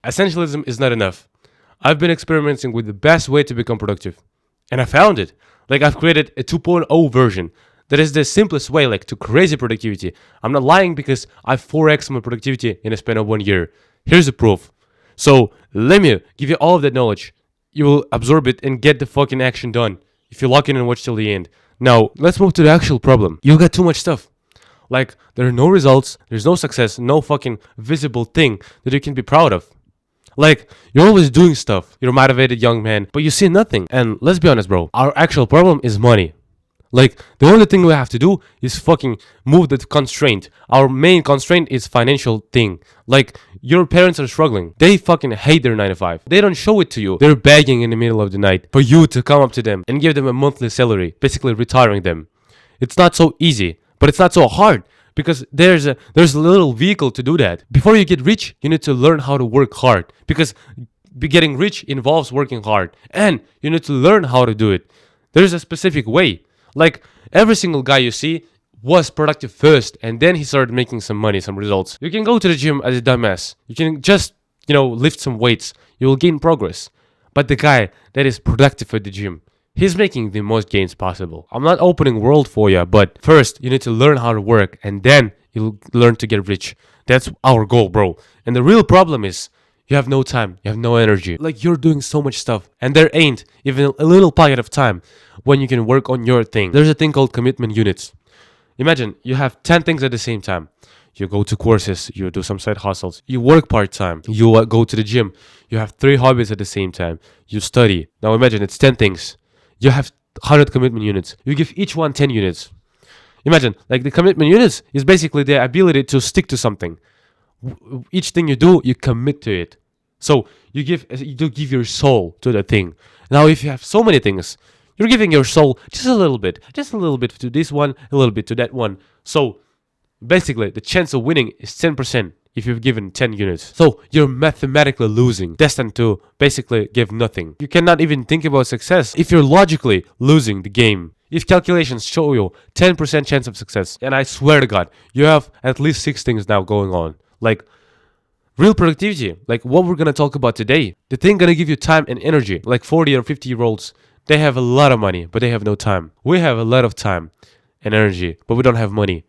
Essentialism is not enough. I've been experimenting with the best way to become productive. And I found it. Like I've created a 2.0 version. That is the simplest way, like to crazy productivity. I'm not lying because I've 4x my productivity in a span of 1 year. Here's the proof. So let me give you all of that knowledge. You will absorb it and get the fucking action done if you lock in and watch till the end. Now, let's move to the actual problem. You got too much stuff. Like, there are no results, there's no success, no fucking visible thing that you can be proud of. Like, you're always doing stuff. You're a motivated young man, but you see nothing. And let's be honest, bro. Our actual problem is money. Like, the only thing we have to do is fucking move that constraint. Our main constraint is financial thing. Like, your parents are struggling. They fucking hate their 9 to 5. They don't show it to you. They're begging in the middle of the night for you to come up to them and give them a monthly salary, basically retiring them. It's not so easy, but it's not so hard. Because there's a little vehicle to do that. Before you get rich, you need to learn how to work hard. Because getting rich involves working hard. And you need to learn how to do it. There's a specific way. Like every single guy you see was productive first. And then he started making some money, some results. You can go to the gym as a dumbass. You can just, lift some weights. You will gain progress. But the guy that is productive at the gym, he's making the most gains possible. I'm not opening world for you, but first you need to learn how to work and then you'll learn to get rich. That's our goal, bro. And the real problem is you have no time, you have no energy. Like you're doing so much stuff and there ain't even a little pocket of time when you can work on your thing. There's a thing called commitment units. Imagine you have 10 things at the same time. You go to courses, you do some side hustles, you work part-time, you go to the gym, you have 3 hobbies at the same time, you study. Now imagine it's 10 things. You have 100 commitment units. You give each one 10 units. Imagine, like the commitment units is basically the ability to stick to something. Each thing you do, you commit to it. So you do give your soul to the thing. Now, if you have so many things, you're giving your soul just a little bit to this one, a little bit to that one. So basically, the chance of winning is 10%. If you've given 10 units. So you're mathematically losing, destined to basically give nothing. You cannot even think about success if you're logically losing the game. If calculations show you 10% chance of success, and I swear to God, you have at least 6 things now going on. Like real productivity, like what we're gonna talk about today. The thing gonna give you time and energy. Like 40 or 50-year-olds, they have a lot of money, but they have no time. We have a lot of time and energy, but we don't have money.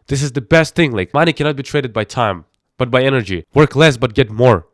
This is the best thing. Like money cannot be traded by time, but by energy. Work less but get more.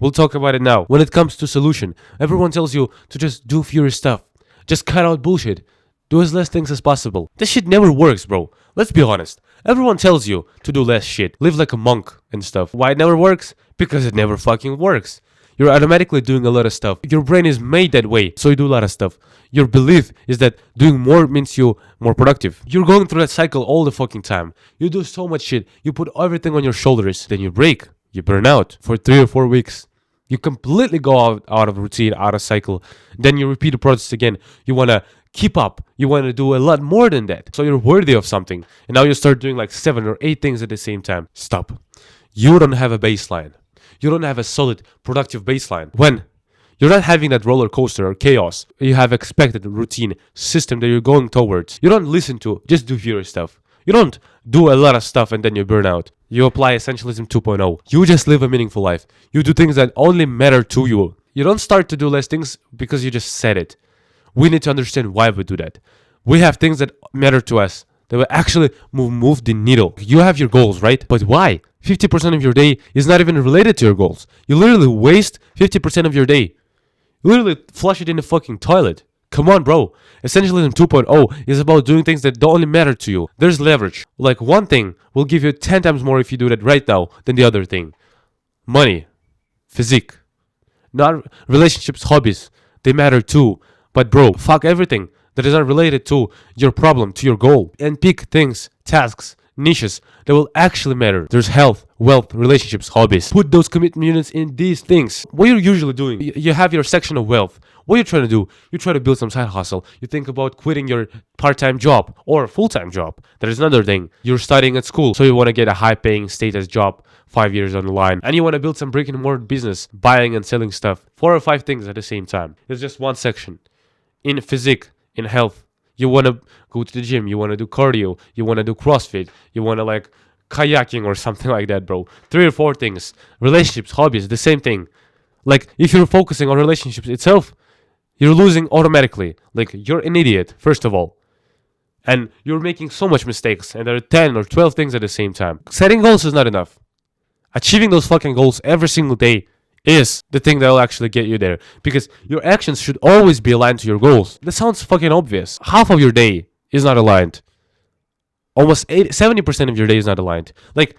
We'll talk about it now. When it comes to solution, everyone tells you to just do fewer stuff. Just cut out bullshit. Do as less things as possible. This shit never works, bro. Let's be honest. Everyone tells you to do less shit. Live like a monk and stuff. Why it never works? Because it never fucking works. You're automatically doing a lot of stuff. Your brain is made that way, so you do a lot of stuff. Your belief is that doing more means you more productive. You're going through that cycle all the fucking time. You do so much shit. You put everything on your shoulders. Then you break. You burn out for 3 or 4 weeks. You completely go out of routine, out of cycle. Then you repeat the process again. You want to keep up. You want to do a lot more than that. So you're worthy of something. And now you start doing like 7 or 8 things at the same time. Stop. You don't have a baseline. You don't have a solid, productive baseline. When you're not having that roller coaster or chaos, you have expected routine system that you're going towards. You don't listen to, just do fewer stuff. You don't do a lot of stuff and then you burn out. You apply Essentialism 2.0. You just live a meaningful life. You do things that only matter to you. You don't start to do less things because you just said it. We need to understand why we do that. We have things that matter to us that will actually move the needle. You have your goals, right? But why? 50% of your day is not even related to your goals. You literally waste 50% of your day. You literally flush it in the fucking toilet. Come on, bro. Essentialism 2.0 is about doing things that don't only matter to you. There's leverage. Like one thing will give you 10 times more if you do that right now than the other thing. Money. Physique. Not relationships, hobbies. They matter too. But bro, fuck everything that is not related to your problem, to your goal. And pick things, tasks, niches that will actually matter. There's health, wealth, relationships, hobbies. Put those commitment units in these things. What you're usually doing, you have your section of wealth. What are you trying to do? You try to build some side hustle. You think about quitting your part-time job or full-time job. That is another thing. You're studying at school, so you want to get a high-paying status job 5 years on the line. And you want to build some brick-and-mortar business, buying and selling stuff. 4 or 5 things at the same time. It's just one section. In physique, in health, you want to go to the gym, you want to do cardio, you want to do CrossFit, you want to like kayaking or something like that, bro. 3 or 4 things. Relationships, hobbies, the same thing. Like, if you're focusing on relationships itself, you're losing automatically. Like, you're an idiot, first of all. And you're making so much mistakes, and there are 10 or 12 things at the same time. Setting goals is not enough. Achieving those fucking goals every single day is the thing that will actually get you there. Because your actions should always be aligned to your goals. That sounds fucking obvious. Half of your day is not aligned. Almost 70% of your day is not aligned. Like,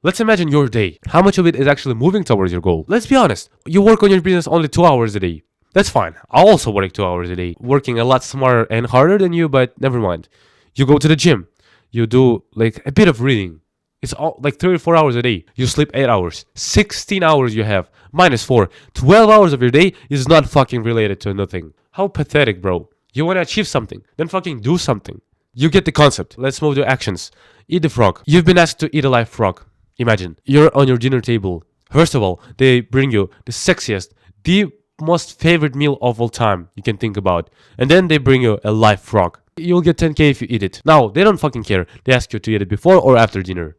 let's imagine your day. How much of it is actually moving towards your goal? Let's be honest. You work on your business only 2 hours a day. That's fine. I also work 2 hours a day. Working a lot smarter and harder than you, but never mind. You go to the gym. You do like a bit of reading. It's all like 3 or 4 hours a day. You sleep 8 hours. 16 hours you have. Minus 4. 12 hours of your day is not fucking related to nothing. How pathetic, bro. You want to achieve something. Then fucking do something. You get the concept. Let's move to actions. Eat the frog. You've been asked to eat a live frog. Imagine. You're on your dinner table. First of all, they bring you the sexiest, the most favorite meal of all time you can think about. And then they bring you a live frog. You'll get 10k if you eat it. Now, they don't fucking care. They ask you to eat it before or after dinner.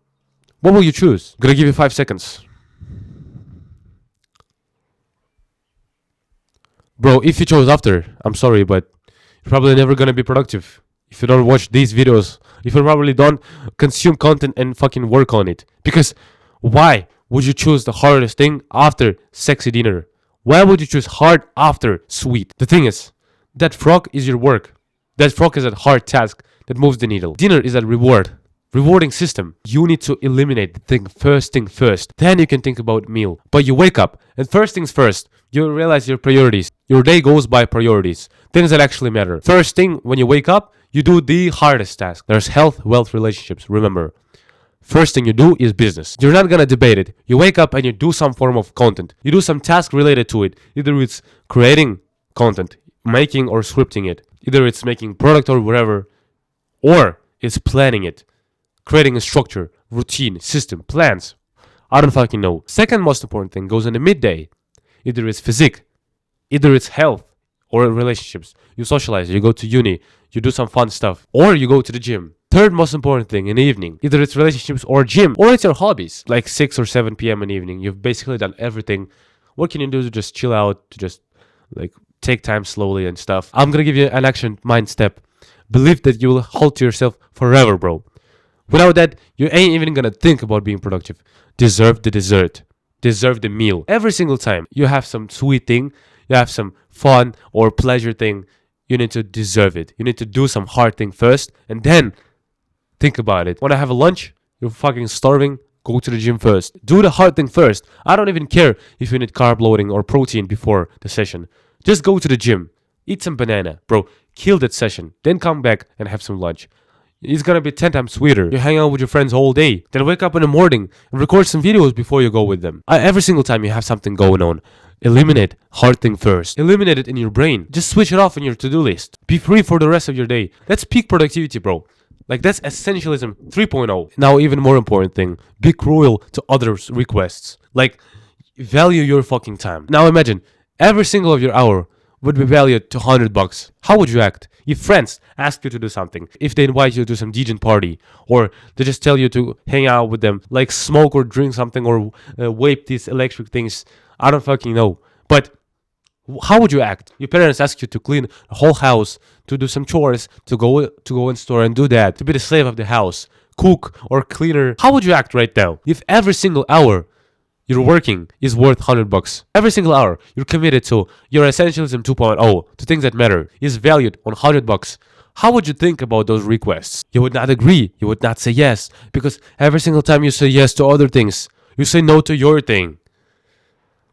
What will you choose? Gonna give you 5 seconds. Bro, if you chose after, I'm sorry, but you're probably never gonna be productive. If you don't watch these videos, if you probably don't consume content and fucking work on it. Because why would you choose the hardest thing after sexy dinner? Why would you choose hard after sweet? The thing is, that frog is your work. That frog is a hard task that moves the needle. Dinner is a rewarding system. You need to eliminate the thing first. Then you can think about meal. But you wake up, and first things first, you realize your priorities. Your day goes by priorities. Things that actually matter. First thing, when you wake up, you do the hardest task. There's health, wealth, relationships. Remember, first thing you do is business. You're not gonna debate it. You wake up and you do some form of content. You do some task related to it. Either it's creating content, making or scripting it. Either it's making product or whatever, or it's planning it. Creating a structure, routine, system, plans. I don't fucking know. Second most important thing goes in the midday. Either it's physique, either it's health, or relationships. You socialize, you go to uni, you do some fun stuff, or you go to the gym. Third most important thing in the evening. Either it's relationships or gym, or it's your hobbies. Like 6 or 7 p.m. in the evening. You've basically done everything. What can you do to just chill out, to just like take time slowly and stuff? I'm gonna give you an action mind step. Believe that you will hold to yourself forever, bro. Without that, you ain't even gonna think about being productive. Deserve the dessert. Deserve the meal. Every single time you have some sweet thing, you have some fun or pleasure thing, you need to deserve it. You need to do some hard thing first, and then think about it. Wanna have a lunch? You're fucking starving? Go to the gym first. Do the hard thing first. I don't even care if you need carb loading or protein before the session. Just go to the gym. Eat some banana. Bro, kill that session. Then come back and have some lunch. It's gonna be 10 times sweeter. You hang out with your friends all day. Then wake up in the morning and record some videos before you go with them. Every single time you have something going on, eliminate hard thing first. Eliminate it in your brain. Just switch it off in your to-do list. Be free for the rest of your day. That's peak productivity, bro. Like, that's Essentialism 3.0. Now, even more important thing. Be cruel to others' requests. Like, value your fucking time. Now imagine, every single of your hour would be valued to $100. How would you act? If friends ask you to do something, if they invite you to some DJ party, or they just tell you to hang out with them, like smoke or drink something or vape these electric things, I don't fucking know. But how would you act? Your parents ask you to clean the whole house, to do some chores, to go in store and do that, to be the slave of the house, cook or cleaner. How would you act right now if every single hour you're working is worth $100? Every single hour you're committed to your Essentialism 2.0, to things that matter, is valued on $100. How would you think about those requests? You would not agree. You would not say yes, because every single time you say yes to other things, you say no to your thing.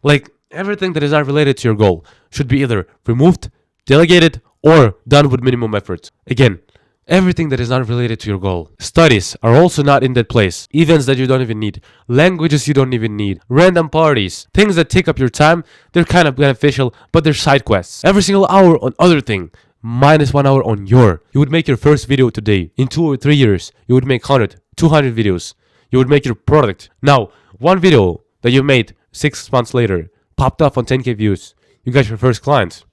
Like, everything that is not related to your goal should be either removed, delegated, or done with minimum effort. Again, everything that is not related to your goal. Studies are also not in that place. Events that you don't even need. Languages you don't even need. Random parties. Things that take up your time, they're kind of beneficial, but they're side quests. Every single hour on other thing, minus 1 hour on your. You would make your first video today. In 2 or 3 years, you would make 100, 200 videos. You would make your product. Now, one video that you made 6 months later popped up on 10k views. You got your first client.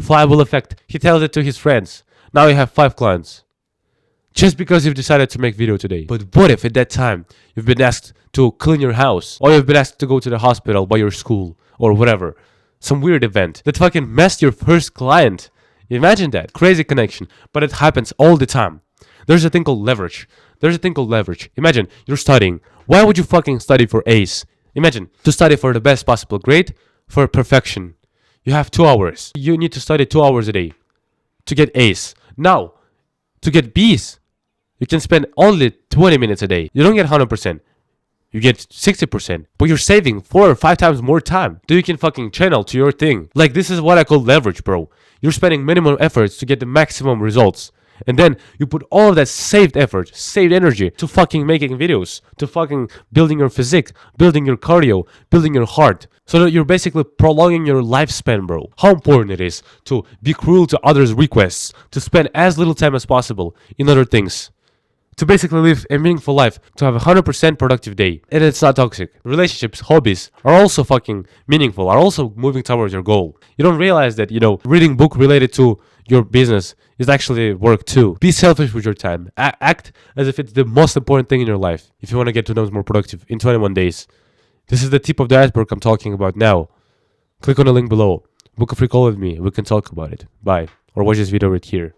Flywheel effect. He tells it to his friends. Now you have 5 clients. just because you've decided to make video today. But what if at that time you've been asked to clean your house, or you've been asked to go to the hospital by your school, or whatever, some weird event that fucking messed your first client? Imagine that. Crazy connection. But it happens all the time. There's a thing called leverage. Imagine you're studying. Why would you fucking study for A's? Imagine to study for the best possible grade, for perfection. You have 2 hours. You need to study 2 hours a day to get A's. Now, to get B's, you can spend only 20 minutes a day. You don't get 100%. You get 60%. But you're saving 4 or 5 times more time that you can fucking channel to your thing. Like, this is what I call leverage, bro. You're spending minimum efforts to get the maximum results. And then you put all of that saved effort, saved energy to fucking making videos, to fucking building your physique, building your cardio, building your heart. So that you're basically prolonging your lifespan, bro. How important it is to be cruel to others' requests, to spend as little time as possible in other things. To basically live a meaningful life, to have a 100% productive day. And it's not toxic. Relationships, hobbies are also fucking meaningful, are also moving towards your goal. You don't realize that, reading book related to your business is actually work too. Be selfish with your time. Act as if it's the most important thing in your life. If you want to get to know more productive in 21 days. This is the tip of the iceberg I'm talking about now. Click on the link below. Book a free call with me. We can talk about it. Bye. Or watch this video right here.